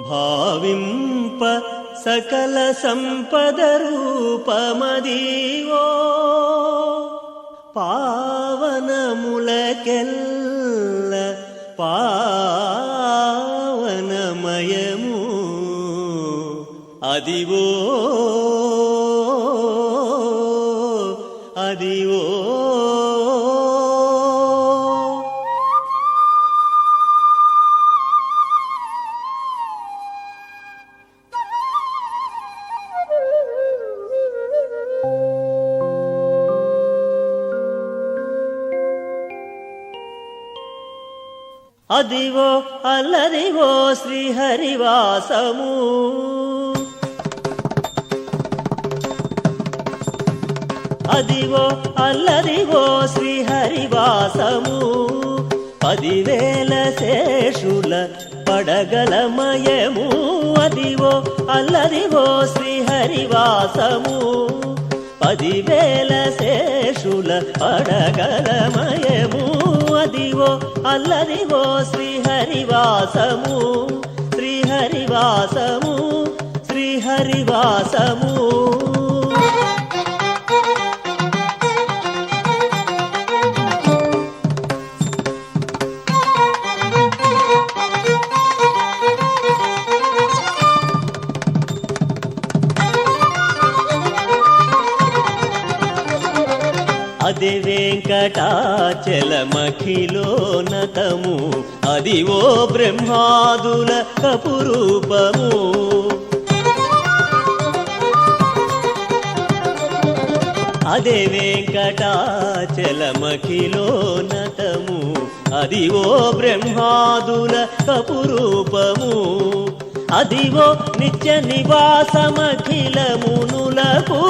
భావింప సకల సంపద రూపమదీవో పావనములకెల్ల పావనమయము అదివో అదివో అదివో అల్లదివో శ్రీహరివాసము అదివో అల్లదివో శ్రీహరివాసము 10,000 శేషుల పడగలమయము అదివో అల్లదివో శ్రీహరివాసము 10,000 శేషుల పడగలమయము అదివో అల్లదివో శ్రీహరివాసము శ్రీహరివాసము శ్రీహరివాసము అదే వెంకటాచలమఖిలోనతము అదివో బ్రహ్మాదుల కపురూపము అదే వెంకటాచలమఖిలోనతము అదివో బ్రహ్మాదుల కపురూపము అదివో నిత్య నివాసమఖిలమునులకు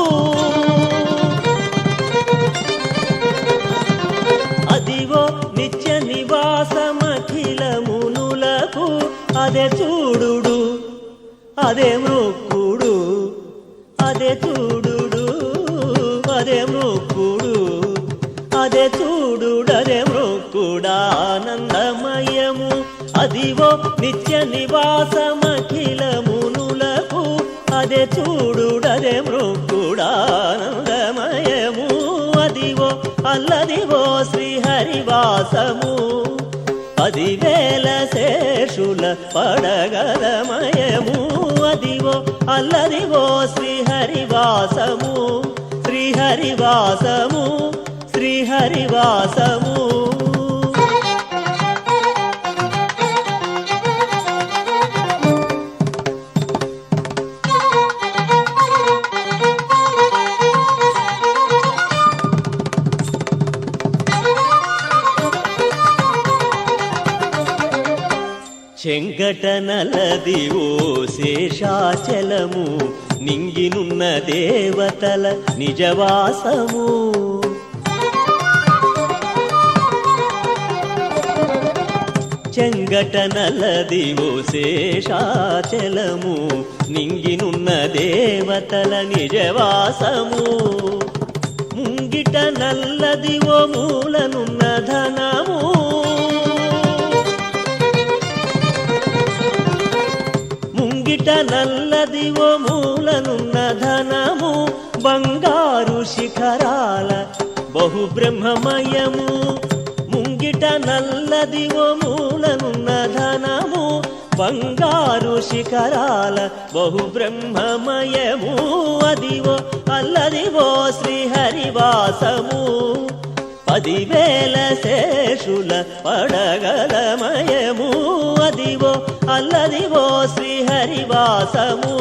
అదివో నిత్య నివాసమఖిలమునులకు అదే చూడుడు అదే మృక్కుడు అదే చూడుడు అదే మృక్కుడు అదే చూడుడు అదే మృక్కుడానందమయము అదివో నిత్య నివాసమఖిలమునులకు అదే చూడుడు అదే మృక్కుడానందమయము అదివో అల్లదివో శ్రీహరివాసము 10,000 శేషుల పడగలమయము అదివో అల్లదివో శ్రీహరివాసము శ్రీహరివాసము శ్రీహరివాసము చెంగటనలదివో శేషాచలము నింగినున్న దేవతల నిజవాసము చెంగటనలదివో శేషాచలము నింగినున్న దేవతల నిజవాసము ముంగిట నల్లదివో మూలనున్న ధనము నల్లదివో మూలనున్న ధనము బంగారు శిఖరాల బహు బ్రహ్మమయము ముంగిట నల్లదివో మూలనున్న ధనము బంగారు శిఖరాల బహు బ్రహ్మమయము అదివో అల్లదివో శ్రీహరివాసము 10,000 శేషుల పడగలమయము అదివో అల్లదివో శ్రీహరివాసము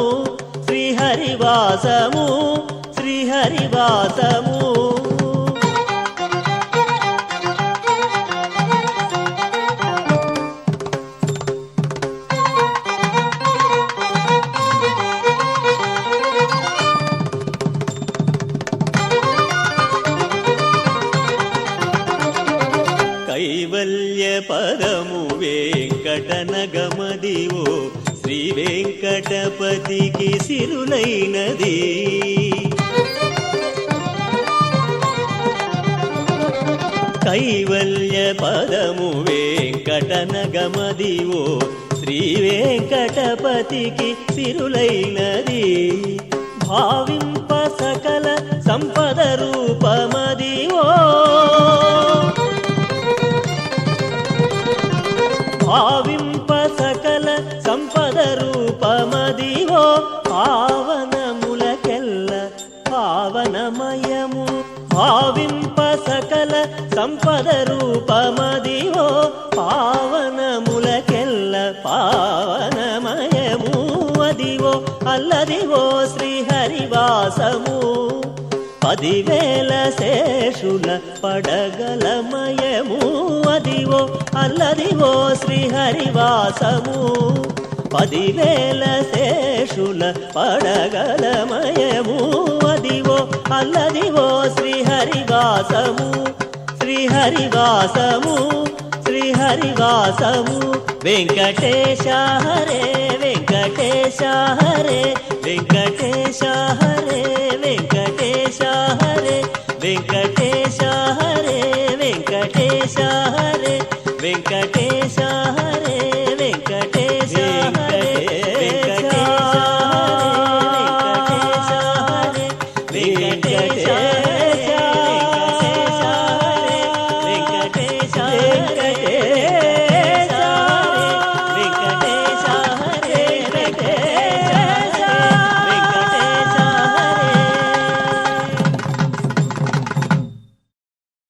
శ్రీహరివాసము శ్రీహరివాసము కైవల్య పదము వెంకటనగమదివో శ్రీ వెంకటపతికి సిరులైనది కైవల్య పదము వెంకటనగమదివో శ్రీ వెంకటపతికి సిరులైనది భావింప సకల సంపద రూపమదివో భావింప సకల సంపద రూపమదివో పావనములకెల్ల పావనమయము భావింప సకల సంపద రూపమదివో పావనములకెల్ల పావనమయము అదివో అల్లదివో శ్రీహరివాసము 10,000 శేషుల పడగలమయము అదివో అల్లదివో శ్రీహరివాసము 10,000 శేషుల పడగలమయము అదివో అల్లదివో శ్రీహరివాసము శ్రీహరివాసము శ్రీహరివాసము వెంకటేశ హరే వెంకటేశ హరే వెంకటేశ